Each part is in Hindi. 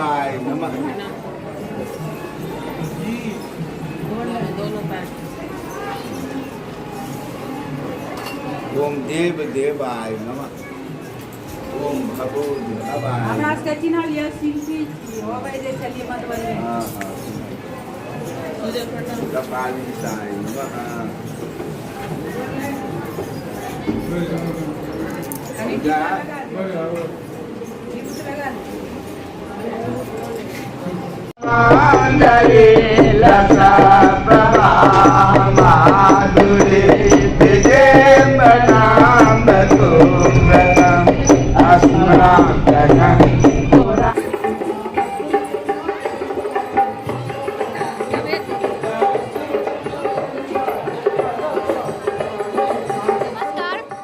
माय नमः। ओम देव देवाय नमः। ओम भगो भवाय। हमरा सबके चिन्ह लिअ शिल्पी होबै जे चलिए मधुबनी। हाँ हाँ। कपाली साई नमः। माधुरी लता प्रभा माधुरी विजय बनाम तुंगम अस्मरांतन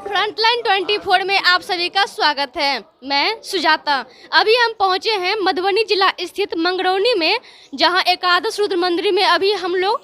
फ्रंटलाइन 24 में आप सभी का स्वागत है। मैं सुजाता। अभी हम पहुंचे हैं मधुबनी जिला स्थित मंगरौनी में, जहां एकादश रुद्र मंदिर में अभी हम लोग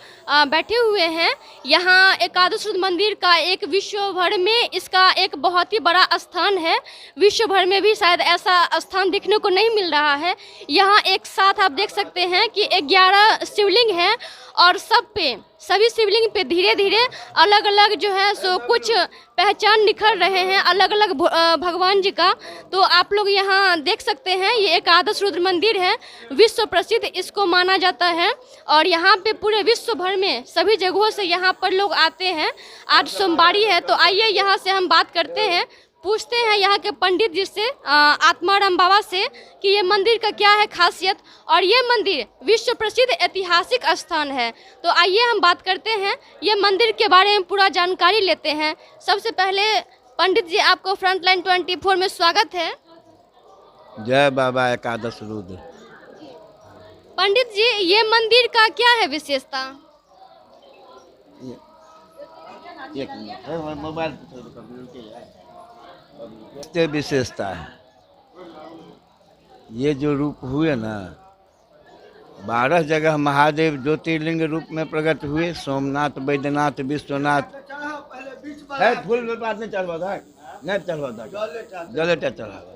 बैठे हुए हैं। यहां एकादश रुद्र मंदिर का एक विश्व भर में इसका एक बहुत ही बड़ा स्थान है। विश्व भर में भी शायद ऐसा स्थान देखने को नहीं मिल रहा है। यहां एक साथ आप देख सकते हैं कि 11 शिवलिंग हैं और सभी शिवलिंग पे धीरे धीरे अलग अलग जो है सो कुछ पहचान निखर रहे हैं अलग अलग भगवान जी का। तो आप लोग यहाँ देख सकते हैं, ये एकादश रुद्र मंदिर है, विश्व प्रसिद्ध इसको माना जाता है। और यहाँ पे पूरे विश्व भर में सभी जगहों से यहाँ पर लोग आते हैं। आज सोमवारी है, तो आइए यहाँ से हम बात करते हैं, पूछते हैं यहाँ के पंडित जी से, आत्माराम बाबा से, कि ये मंदिर का क्या है खासियत और ये मंदिर विश्व प्रसिद्ध ऐतिहासिक स्थान है। तो आइए हम बात करते हैं, ये मंदिर के बारे में पूरा जानकारी लेते हैं। सबसे पहले पंडित जी, आपको फ्रंटलाइन 24 में स्वागत है। जय बाबा एकादश रुद्र। पंडित जी, ये मंदिर का क्या है विशेषता? मोबाइल विशेषता है, ये जो रूप हुए ना, 12 जगह महादेव ज्योतिर्लिंग रूप में प्रकट हुए। सोमनाथ, बैद्यनाथ, विश्वनाथ है। फूल बात नहीं चढ़वा था, नहीं चढ़वा था, जलेटा चढ़ावा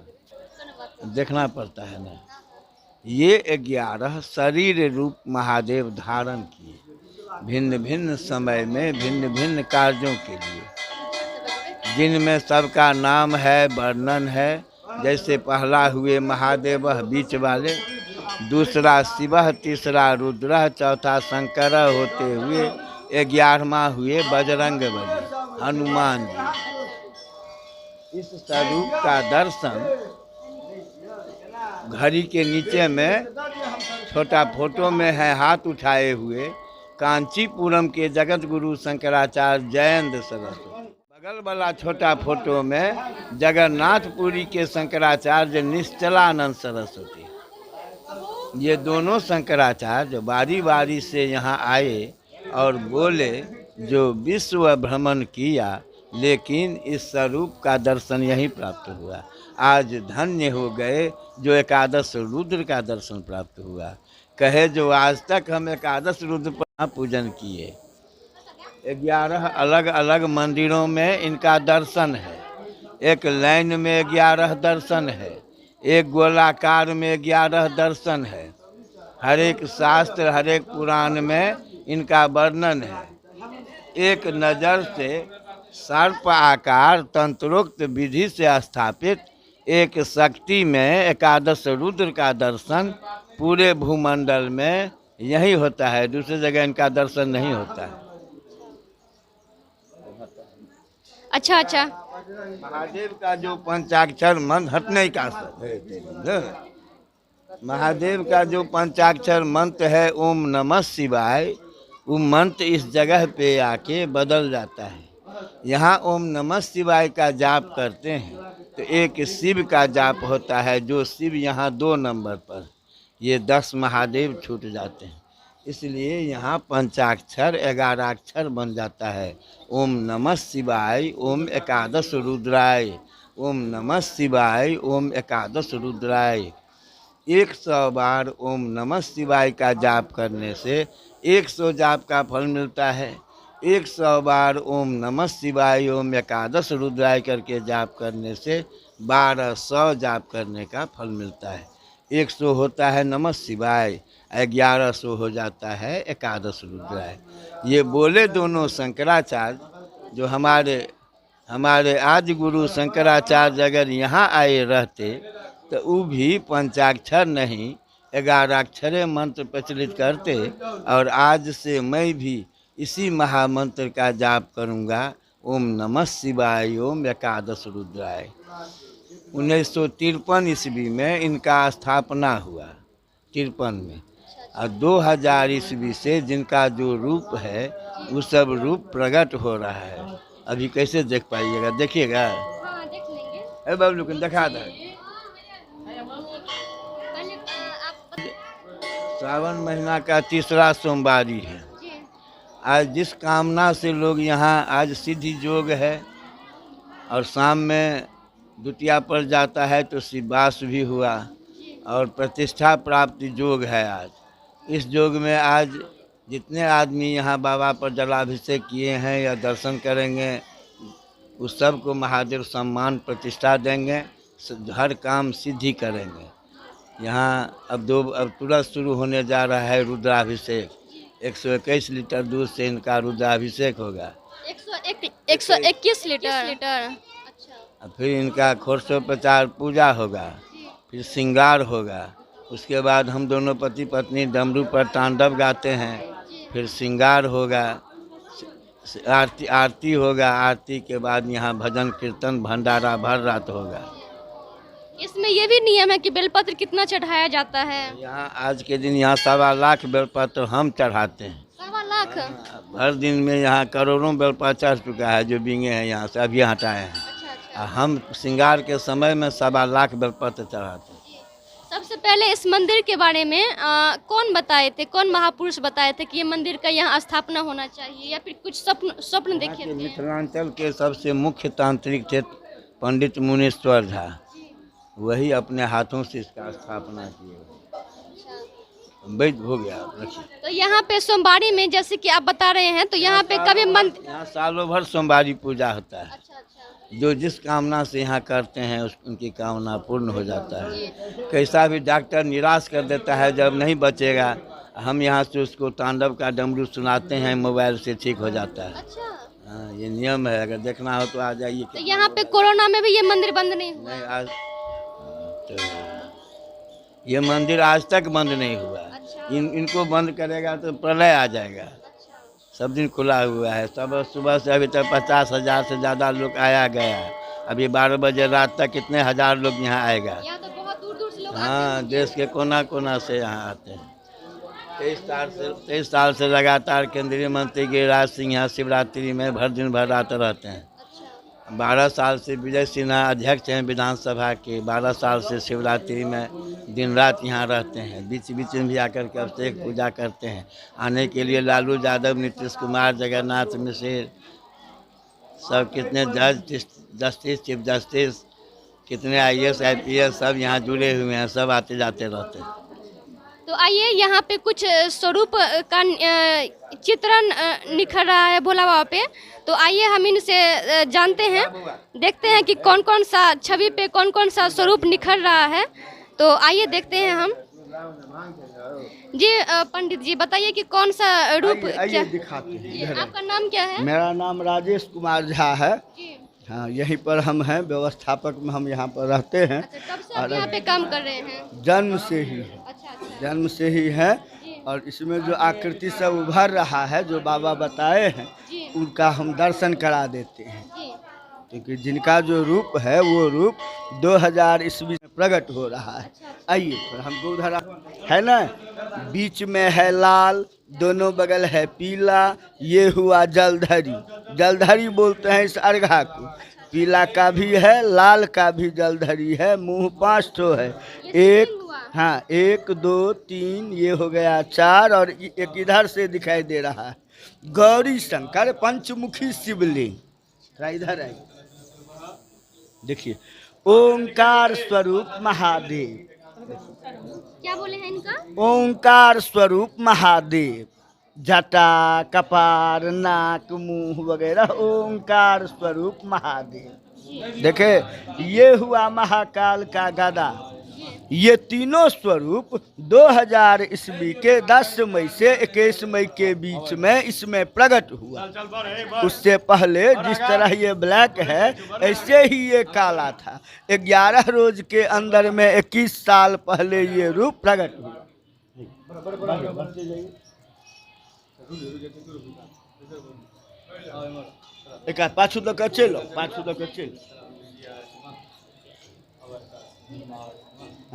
देखना पड़ता है ना। ये 11 शरीर रूप महादेव धारण किए, भिन्न भिन्न समय में भिन्न भिन्न कार्यों के लिए, जिनमें सबका नाम है, वर्णन है। जैसे पहला हुए महादेव बीच वाले, दूसरा शिव, तीसरा रुद्र, चौथा शंकर होते हुए 11वां हुए बजरंग बली हनुमान जी। इस स्वरूप का दर्शन घड़ी के नीचे में छोटा फोटो में है, हाथ उठाए हुए, कांचीपुरम के जगत गुरु शंकराचार्य जयेंद्र सरस्वती। बगल वाला छोटा फोटो में जगन्नाथपुरी के शंकराचार्य निश्चलानंद सरस्वती। ये दोनों शंकराचार्य बारी बारी से यहाँ आए और बोले, जो विश्व भ्रमण किया, लेकिन इस स्वरूप का दर्शन यहीं प्राप्त हुआ। आज धन्य हो गए जो एकादश रुद्र का दर्शन प्राप्त हुआ। कहे जो आज तक हम एकादश रुद्र पर पूजन किए। 11 अलग अलग मंदिरों में इनका दर्शन है। एक लाइन में 11 दर्शन है, एक गोलाकार में 11 दर्शन है। हर एक शास्त्र, हर एक पुराण में इनका वर्णन है। एक नज़र से सर्प आकार तंत्रोक्त विधि से स्थापित एक शक्ति में एकादश रुद्र का दर्शन पूरे भूमंडल में यही होता है, दूसरी जगह इनका दर्शन नहीं होता है। अच्छा। महादेव का जो पंचाक्षर मंत्र हटने का महादेव का जो पंचाक्षर मंत्र है ओम नमः शिवाय, वो मंत्र इस जगह पे आके बदल जाता है। यहाँ ओम नमः शिवाय का जाप करते हैं तो एक शिव का जाप होता है, जो शिव यहाँ 2 नंबर पर, ये 10 महादेव छूट जाते हैं। इसलिए यहाँ पंचाक्षर 11 अक्षर बन जाता है। ओम नमः शिवाय, ओम एकादश रुद्राय, ओम नमः शिवाय, ओम एकादश रुद्राय। 100 बार ओम नमः शिवाय का जाप करने से 100 जाप का फल मिलता है। 100 बार ओम नमः शिवाय ओम एकादश रुद्राय करके जाप करने से 1200 जाप करने का फल मिलता है। 100 होता है नमः शिवाय, 1100 हो जाता है एकादश रुद्राय। ये बोले दोनों शंकराचार्य जो हमारे आदि गुरु शंकराचार्य अगर यहाँ आए रहते तो वो भी पंचाक्षर नहीं 11 अक्षरे मंत्र प्रचलित करते, और आज से मैं भी इसी महामंत्र का जाप करूँगा, ओम नमः शिवाय ओम एकादश रुद्राय। 1953 ईस्वी में इनका स्थापना हुआ, 53 में, और 2000 ईस्वी से जिनका जो रूप है वो सब रूप प्रकट हो रहा है। अभी कैसे देख पाइएगा, देखिएगा। हाँ, देख लेंगे। अरे बाबू लोग दिखा दे। पहले आप सावन महीना का तीसरा सोमवारी है। जी। आज जिस कामना से लोग यहाँ, आज सिद्धि योग है और शाम में द्वितीया पर जाता है तो शिववास भी हुआ और प्रतिष्ठा प्राप्ति योग है। आज इस योग में आज जितने आदमी यहाँ बाबा पर जलाभिषेक किए हैं या दर्शन करेंगे उस सब को महादेव सम्मान प्रतिष्ठा देंगे, हर काम सिद्धि करेंगे। यहाँ अब तुरंत शुरू होने जा रहा है रुद्राभिषेक। 121 लीटर दूध से इनका रुद्राभिषेक होगा। 121 लीटर। अच्छा। और फिर इनका खोरसोपचार पूजा होगा, फिर श्रृंगार होगा। उसके बाद हम दोनों पति पत्नी डमरू पर तांडव गाते हैं, फिर श्रृंगार होगा, आरती होगा। आरती के बाद यहाँ भजन कीर्तन भंडारा भर रात होगा। इसमें ये भी नियम है कि बेलपत्र कितना चढ़ाया जाता है? यहाँ आज के दिन यहाँ 1.25 लाख बेलपत्र हम चढ़ाते हैं। 1.25 लाख? हर दिन में यहाँ करोड़ों बेलपत्र चढ़ चुका है, जो बींगे हैं यहाँ से अभी हटाए हैं। अच्छा। हम श्रृंगार के समय में 1.25 लाख बेलपत्र चढ़ाते हैं। सबसे पहले इस मंदिर के बारे में कौन बताए थे, कौन महापुरुष बताए थे कि ये मंदिर का यहाँ स्थापना होना चाहिए, या फिर कुछ स्वप्न देखे थे? मिथिलांचल के सबसे मुख्य तांत्रिक थे पंडित मुनीश्वर झा, वही अपने हाथों से इसका स्थापना किए। वैध हो गया। तो यहाँ पे सोमवारी में जैसे कि आप बता रहे हैं, तो यहाँ पे कभी मंदिर, यहाँ सालों भर सोमवारी पूजा होता है। अच्छा। जो जिस कामना से यहाँ करते हैं उनकी कामना पूर्ण हो जाता है। कैसा भी डॉक्टर निराश कर देता है जब नहीं बचेगा, हम यहाँ से उसको तांडव का डमरू सुनाते हैं, मोबाइल से ठीक हो जाता है। अच्छा। हाँ, ये नियम है, अगर देखना हो तो आ जाइए। तो यहाँ पे कोरोना में भी ये मंदिर बंद नहीं हुआ? नहीं, आज तो ये मंदिर आज तक बंद नहीं हुआ। अच्छा। इनको बंद करेगा तो प्रलय आ जाएगा। सब दिन खुला हुआ है। सब सुबह से अभी तक 50,000 से ज़्यादा लोग आया गया है। अभी 12 बजे रात तक कितने हज़ार लोग यहाँ आएगा। यहाँ तो बहुत दूर से लोग हाँ, देश के कोना कोना से यहाँ आते हैं। 23 साल से लगातार केंद्रीय मंत्री गिरिराज सिंह यहाँ शिवरात्रि में दिन भर रात रहते हैं। 12 साल से विजय सिन्हा अध्यक्ष हैं विधानसभा के, 12 साल से शिवरात्रि में दिन रात यहाँ रहते हैं। बीच में भी आकर के अभिषेक पूजा करते हैं। आने के लिए लालू यादव, नीतीश कुमार, जगन्नाथ मिश्र, सब कितने जज, जस्टिस, चीफ जस्टिस, कितने IAS IPS सब यहाँ जुड़े हुए हैं, सब आते जाते रहते हैं। तो आइए, यहाँ पे कुछ स्वरूप का चित्रण निखर रहा है भोला बाबा पे। तो आइए हम इनसे जानते हैं, देखते हैं कि कौन कौन सा छवि पे कौन कौन सा स्वरूप निखर रहा है। तो आइए देखते हैं हम। जी पंडित जी बताइए कि कौन सा रूप आइए दिखाते हैं। आपका नाम क्या है? मेरा नाम राजेश कुमार झा है। जी। हाँ, यहीं पर हम हैं, व्यवस्थापक में हम यहाँ पर रहते हैं। अच्छा, कब से आप यहाँ पे काम कर रहे हैं? जन्म से ही है, अच्छा। जन्म से ही है। और इसमें जो आकृति सब उभर रहा है, जो बाबा बताए हैं, उनका हम दर्शन करा देते हैं। क्योंकि जिनका जो रूप है वो रूप 2000 ईस्वी में प्रकट हो रहा है। आइए फिर हमको उधर है ना, बीच में है लाल, दोनों बगल है पीला। ये हुआ जलधरी, जलधरी बोलते हैं इस अर्घा को। पीला का भी है, लाल का भी जलधरी है। मुंह 5 ठो है। एक, हाँ, 1 2 3, ये हो गया 4, और एक इधर से दिखाई दे रहा है गौरी शंकर पंचमुखी शिवलिंग। इधर आइए, देखिए, ओंकार स्वरूप महादेव। क्या बोले हैं इनका? ओंकार स्वरूप महादेव। जटा, कपार, नाक, मुंह वगैरह ओंकार स्वरूप महादेव। देखे, ये हुआ महाकाल का गदा। ये तीनों स्वरूप 2000 ईस्वी के 10 मई से 21 मई के बीच में इसमें प्रकट हुआ। उससे पहले जिस तरह ये ब्लैक है ऐसे ही ये काला था। 11 रोज के अंदर में 21 साल पहले ये रूप प्रकट हुआ। एक पाछू तक चलो, पाछू तक चलो।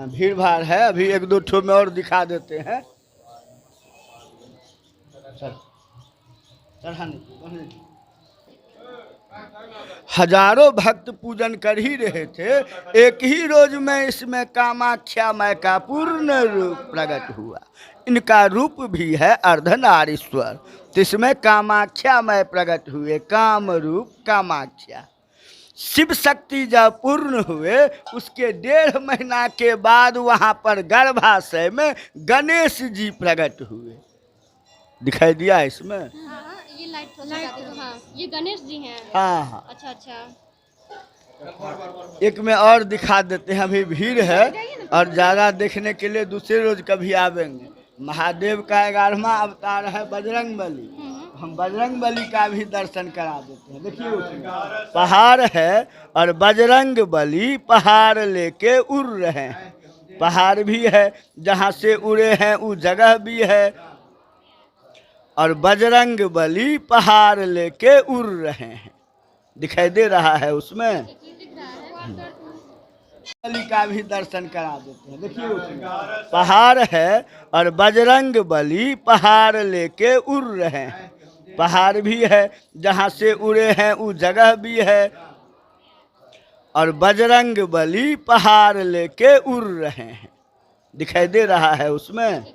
भीड़ भाड़ है, अभी 1-2 ठो में और दिखा देते हैं। हजारों भक्त पूजन कर ही रहे थे। एक ही रोज में इसमें कामाख्या माई का पूर्ण रूप प्रकट हुआ। इनका रूप भी है अर्धनारीश्वर, तो इसमें कामाख्या माई प्रकट हुए। काम रूप कामाख्या। शिव शक्ति जब पूर्ण हुए उसके 1.5 महीना के बाद वहाँ पर गर्भाशय में गणेश जी प्रकट हुए। दिखाई दिया इसमें? ये लाइट थोड़ा हाँ, ये गणेश जी हैं। हाँ हाँ। अच्छा अच्छा। एक में और दिखा देते हैं, अभी भीड़ है और ज़्यादा देखने के लिए दूसरे रोज कभी आवेंगे। महादेव का 11वां अवतार है बजरंग बली। हम बजरंग बली का भी दर्शन करा देते हैं। देखिए, पहाड़ है और बजरंग बली पहाड़ लेके उड़ रहे हैं। पहाड़ भी है, जहाँ से उड़े हैं वो जगह भी है, और बजरंग बली पहाड़ लेके उड़ रहे हैं। दिखाई दे रहा है उसमें? बली का भी दर्शन करा देते हैं। देखिए, पहाड़ है और बजरंग बली पहाड़ लेके उड़ रहे हैं। पहाड़ भी है, जहाँ से उड़े हैं वो जगह भी है, और बजरंग बली पहाड़ लेके उड़ रहे हैं। दिखाई दे रहा है उसमें?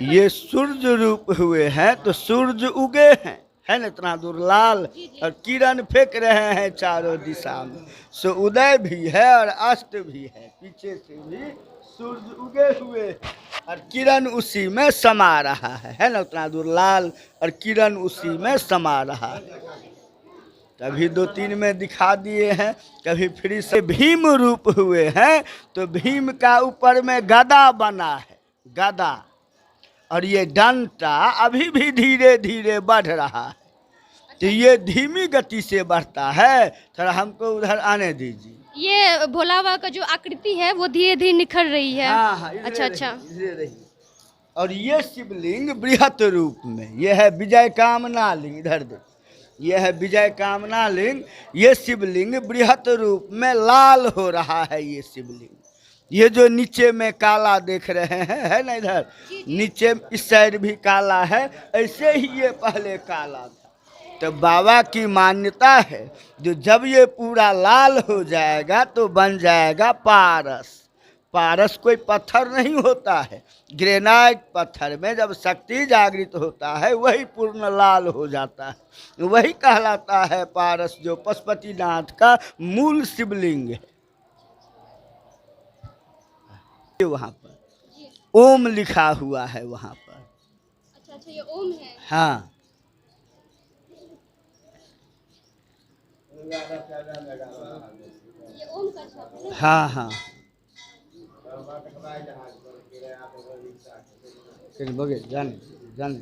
ये सूर्य रूप हुए हैं, तो सूर्य उगे हैं, है ना, इतना दूर लाल, और किरण फेंक रहे हैं चारों दिशा में। सो उदय भी है और अस्त भी है। पीछे से भी सूर्य उगे हुए और किरण उसी में समा रहा है ना, उतना दूर लाल, और किरण उसी में समा रहा है। कभी 2-3 में दिखा दिए हैं, कभी फिर से भीम रूप हुए हैं, तो भीम का ऊपर में गदा बना है, गदा, और ये डंटा अभी भी धीरे धीरे बढ़ रहा है। तो ये धीमी गति से बढ़ता है। थोड़ा हमको उधर आने दीजिए। ये भोला बाबा का जो आकृति है वो धीरे धीरे निखर रही है। हाँ हाँ, अच्छा अच्छा। और ये शिवलिंग बृहत रूप में, ये है विजय कामना लिंग। इधर देखो, ये है विजय कामना लिंग। ये शिवलिंग बृहत रूप में लाल हो रहा है। ये शिवलिंग, ये जो नीचे में काला देख रहे हैं, है ना, इधर नीचे इस साइड भी काला है, ऐसे ही ये पहले काला था। तो बाबा की मान्यता है, जो जब ये पूरा लाल हो जाएगा तो बन जाएगा पारस। पारस कोई पत्थर नहीं होता है। ग्रेनाइट पत्थर में जब शक्ति जागृत होता है वही पूर्ण लाल हो जाता है, वही कहलाता है पारस, जो पशुपतिनाथ का मूल शिवलिंग है। वहाँ पर ओम लिखा हुआ है वहाँ पर। अच्छा अच्छा, ये ओम है। हाँ, ये ओम का छाप है। हाँ हाँ। जाने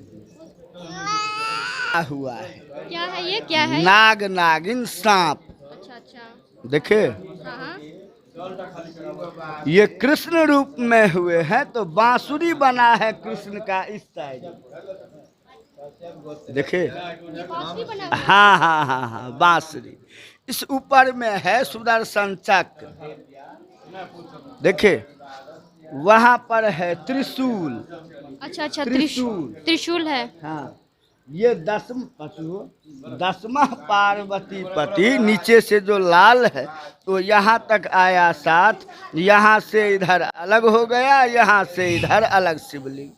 हुआ है। क्या है ये, क्या है? नाग नागिन सांप। अच्छा अच्छा। देखे, हाँ हाँ। ये कृष्ण रूप में हुए हैं, तो बांसुरी बना है कृष्ण का इस साइड। देखे, ये बांसुरी बना हुआ है। हाँ हाँ हाँ हाँ, बांसुरी। इस ऊपर में है सुदर्शन चक्र। देखे, वहाँ पर है त्रिशूल। अच्छा अच्छा, त्रिशूल। त्रिशूल है। हाँ, ये 10वां पार्वती पति नीचे से जो लाल है तो यहाँ तक आया 7, यहाँ से इधर अलग हो गया, यहाँ से इधर अलग शिवलिंग।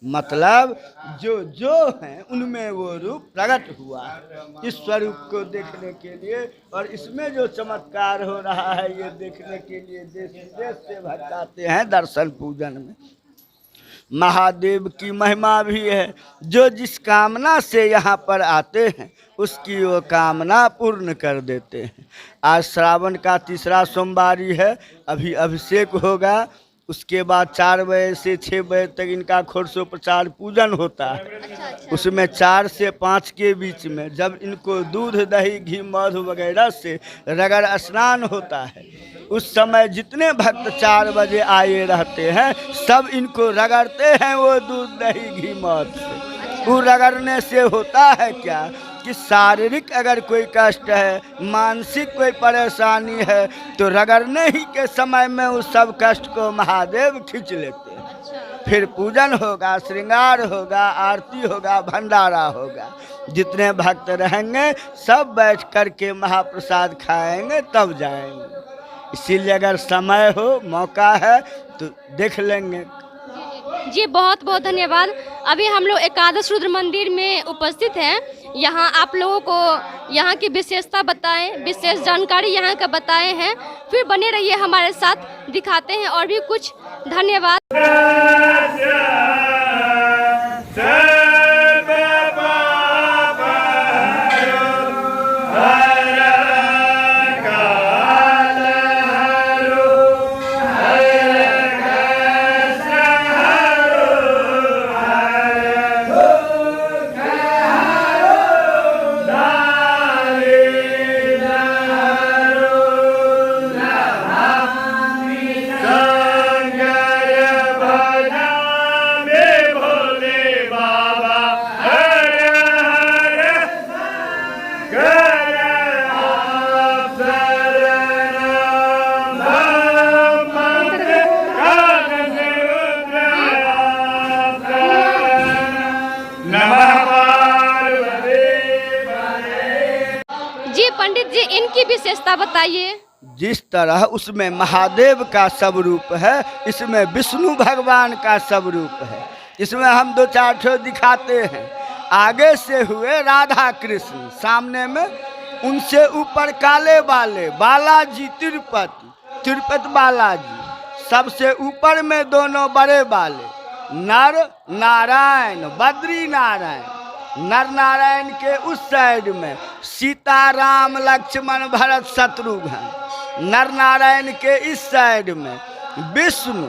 मतलब जो जो हैं उनमें वो रूप प्रकट हुआ है इस स्वरूप को देखने के लिए। और इसमें जो चमत्कार हो रहा है ये देखने के लिए देश विदेश से भक्त आते हैं दर्शन पूजन में। महादेव की महिमा भी है, जो जिस कामना से यहाँ पर आते हैं उसकी वो कामना पूर्ण कर देते हैं। आज श्रावण का तीसरा सोमवारी है, अभी अभिषेक होगा, उसके बाद 4 बजे से 6 बजे तक इनका खोरसोपचार पूजन होता है। उसमें 4 से 5 के बीच में जब इनको दूध दही घी मधु वगैरह से रगड़ स्नान होता है, उस समय जितने भक्त 4 बजे आए रहते हैं सब इनको रगड़ते हैं वो दूध दही घी मध से। वो रगड़ने से होता है क्या कि शारीरिक अगर कोई कष्ट है, मानसिक कोई परेशानी है, तो रगड़ने ही के समय में उस सब कष्ट को महादेव खींच लेते हैं। फिर पूजन होगा, श्रृंगार होगा, आरती होगा, भंडारा होगा। जितने भक्त रहेंगे सब बैठ कर के महाप्रसाद खाएंगे तब जाएंगे। इसीलिए अगर समय हो, मौका है तो देख लेंगे। जी बहुत बहुत धन्यवाद। अभी हम लोग एकादश रुद्र मंदिर में उपस्थित हैं। यहाँ आप लोगों को यहाँ की विशेषता बताएं, विशेष जानकारी यहाँ का बताए हैं। फिर बने रहिए हमारे साथ, दिखाते हैं और भी कुछ। धन्यवाद। जी पंडित जी, इनकी विशेषता बताइए। जिस तरह उसमें महादेव का स्वरूप है, इसमें विष्णु भगवान का स्वरूप है। इसमें हम 2-4 ठो दिखाते हैं। आगे से हुए राधा कृष्ण, सामने में उनसे ऊपर काले बाले बालाजी तिरुपति बालाजी, सबसे ऊपर में दोनों बड़े बाले नर नारायण बद्री नारायण। नर नारायण के उस साइड में सीता राम लक्ष्मण भरत शत्रुघ्न। नर नारायण के इस साइड में विष्णु,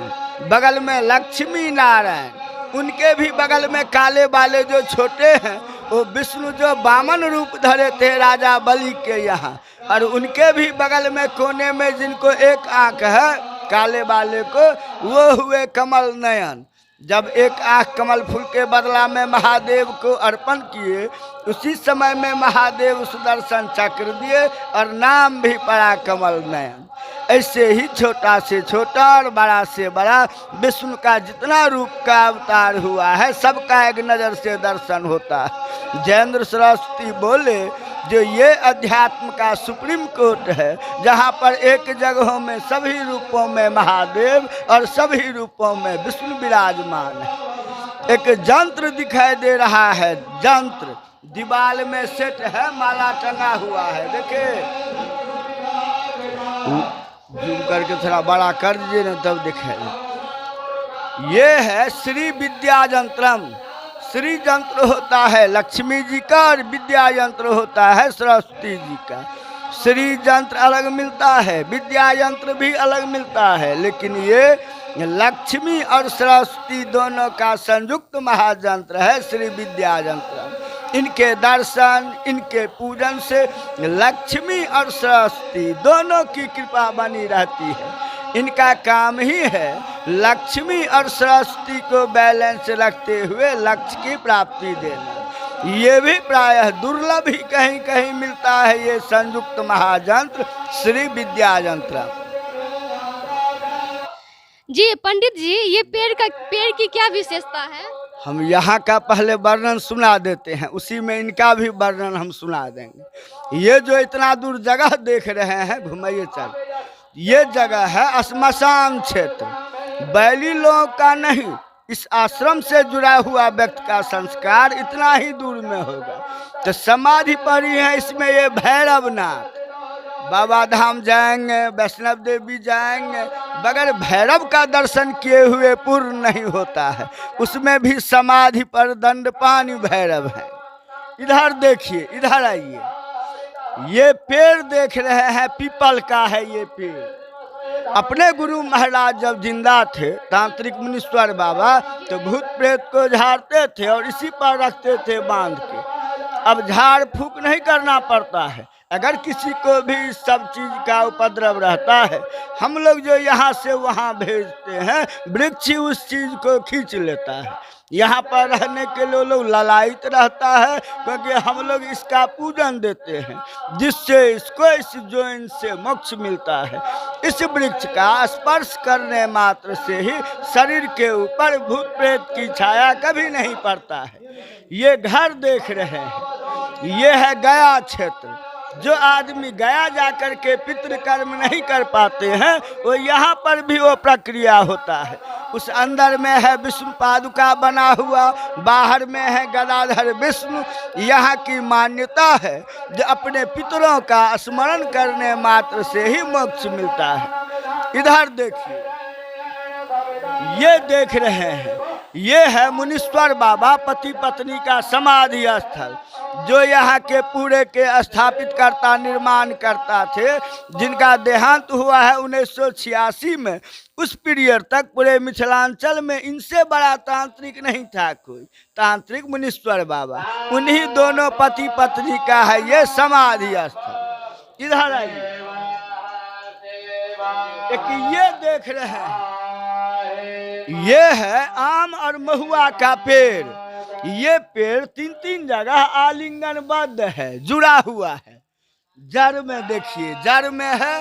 बगल में लक्ष्मी नारायण। उनके भी बगल में काले बाले जो छोटे हैं वो विष्णु जो वामन रूप धरे थे राजा बलि के यहाँ, और उनके भी बगल में कोने में जिनको एक आंख है काले बाले को, वो हुए कमल नयन। जब एक आँख कमल फूल के बदला में महादेव को अर्पण किए, उसी समय में महादेव सुदर्शन चक्र दिए और नाम भी पड़ा कमल नयन। ऐसे ही छोटा से छोटा और बड़ा से बड़ा विष्णु का जितना रूप का अवतार हुआ है सबका एक नज़र से दर्शन होता है। जयेंद्र सरस्वती बोले जो ये अध्यात्म का सुप्रीम कोर्ट है, जहाँ पर एक जगहों में सभी रूपों में महादेव और सभी रूपों में विष्णु विराजमान है। एक जंत्र दिखाई दे रहा है, जंत्र दीवार में सेट है, माला टंगा हुआ है। देखिए जूम करके थोड़ा बड़ा कर दीजिए ना तब दिखेगा। ये है श्री विद्या यंत्रम। श्री यंत्र होता है लक्ष्मी जी का और विद्या यंत्र होता है सरस्वती जी का। श्री यंत्र अलग मिलता है, विद्या यंत्र भी अलग मिलता है, लेकिन ये लक्ष्मी और सरस्वती दोनों का संयुक्त महायंत्र है श्री विद्या यंत्र। इनके दर्शन, इनके पूजन से लक्ष्मी और सरस्वती दोनों की कृपा बनी रहती है। इनका काम ही है लक्ष्मी और सरस्वती को बैलेंस रखते हुए लक्ष्य की प्राप्ति देना। ये भी प्रायः दुर्लभ ही कहीं कहीं मिलता है, ये संयुक्त महायंत्र श्री विद्या यंत्र। जी पंडित जी, ये पेड़ की क्या विशेषता है? हम यहाँ का पहले वर्णन सुना देते हैं, उसी में इनका भी वर्णन हम सुना देंगे। ये जो इतना दूर जगह देख रहे हैं, घुमाइए चल, ये जगह है श्मशान क्षेत्र। बैली लोगों का नहीं, इस आश्रम से जुड़ा हुआ व्यक्ति का संस्कार इतना ही दूर में होगा। तो समाधि पर ही है इसमें ये भैरवनाथ। बाबा धाम जाएंगे, वैष्णव देवी जाएंगे, बगैर भैरव का दर्शन किए हुए पूर्ण नहीं होता है। उसमें भी समाधि पर दंडपानी भैरव है। इधर देखिए, इधर आइए, ये पेड़ देख रहे हैं, पीपल का है ये पेड़। अपने गुरु महाराज जब जिंदा थे, तांत्रिक मुनीश्वर बाबा, तो भूत प्रेत को झाड़ते थे और इसी पर रखते थे बांध के। अब झाड़ फूक नहीं करना पड़ता है। अगर किसी को भी इस सब चीज का उपद्रव रहता है, हम लोग जो यहाँ से वहाँ भेजते हैं, वृक्ष उस चीज को खींच लेता है। यहाँ पर रहने के लिए लोग ललायित रहता है, क्योंकि हम लोग इसका पूजन देते हैं, जिससे इसको इस जोइन से मोक्ष मिलता है। इस वृक्ष का स्पर्श करने मात्र से ही शरीर के ऊपर भूत प्रेत की छाया कभी नहीं पड़ता है। ये घर देख रहे हैं, ये है गया क्षेत्र। जो आदमी गया जाकर के पितृकर्म नहीं कर पाते हैं, वो यहाँ पर भी वो प्रक्रिया होता है। उस अंदर में है विष्णु पादुका बना हुआ, बाहर में है गदाधर विष्णु। यहाँ की मान्यता है जो अपने पितरों का स्मरण करने मात्र से ही मोक्ष मिलता है। इधर देखिए, ये देख रहे हैं, ये है मुनीश्वर बाबा पति पत्नी का समाधि स्थल, जो यहाँ के पूरे के स्थापित करता, निर्माण करता थे, जिनका देहांत हुआ है 1986 में। उस पीरियड तक पूरे मिथिलांचल में इनसे बड़ा तांत्रिक नहीं था कोई। तांत्रिक मुनीश्वर बाबा, उन्हीं दोनों पति पत्नी का है ये समाधि स्थल। इधर आइए, एक ये देख रहे हैं, ये है आम और महुआ का पेड़। ये पेड़ 3-3 जगह आलिंगनबद्ध है, जुड़ा हुआ है। जड़ में देखिए, जड़ में है,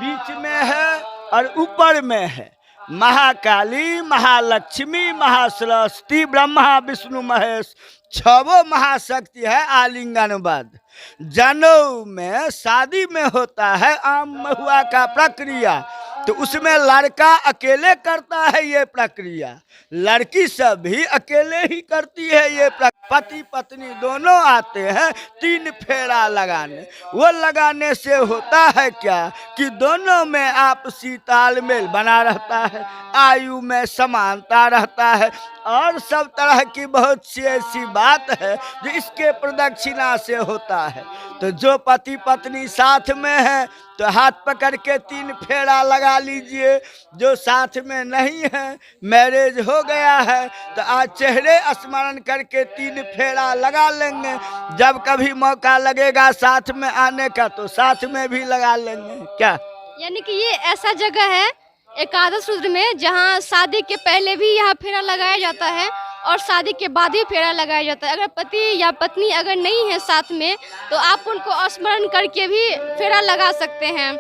बीच में है और ऊपर में है। महाकाली, महालक्ष्मी, महासरस्वती, ब्रह्मा, विष्णु, महेश, 6 महाशक्ति है आलिंगनबद्ध। जनेऊ में शादी में होता है आम महुआ का प्रक्रिया, तो उसमें लड़का अकेले करता है ये प्रक्रिया, लड़की सब भी अकेले ही करती है ये पति पत्नी दोनों आते हैं 3 फेरा लगाने। वो लगाने से होता है क्या कि दोनों में आपसी तालमेल बना रहता है, आयु में समानता रहता है, और सब तरह की बहुत सी ऐसी बात है जो इसके प्रदक्षिणा से होता है। तो जो पति पत्नी साथ में है तो हाथ पकड़ के 3 फेरा लगा लीजिए। जो साथ में नहीं है, मैरिज हो गया है, तो आज चेहरे स्मरण करके 3 फेरा लगा लेंगे। जब कभी मौका लगेगा साथ में आने का तो साथ में भी लगा लेंगे। क्या यानी कि ये ऐसा जगह है एकादश रुद्र में जहाँ शादी के पहले भी यहाँ फेरा लगाया जाता है और शादी के बाद भी फेरा लगाया जाता है। अगर पति या पत्नी अगर नहीं है साथ में तो आप उनको स्मरण करके भी फेरा लगा सकते हैं।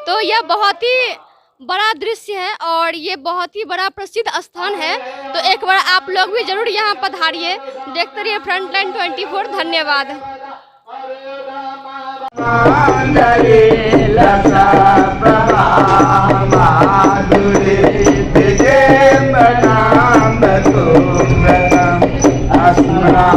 तो यह बहुत ही बड़ा दृश्य है और ये बहुत ही बड़ा प्रसिद्ध स्थान है। तो एक बार आप लोग भी जरूर यहाँ पधारिए। देखते रहिए फ्रंटलाइन 24। धन्यवाद। अस्मरां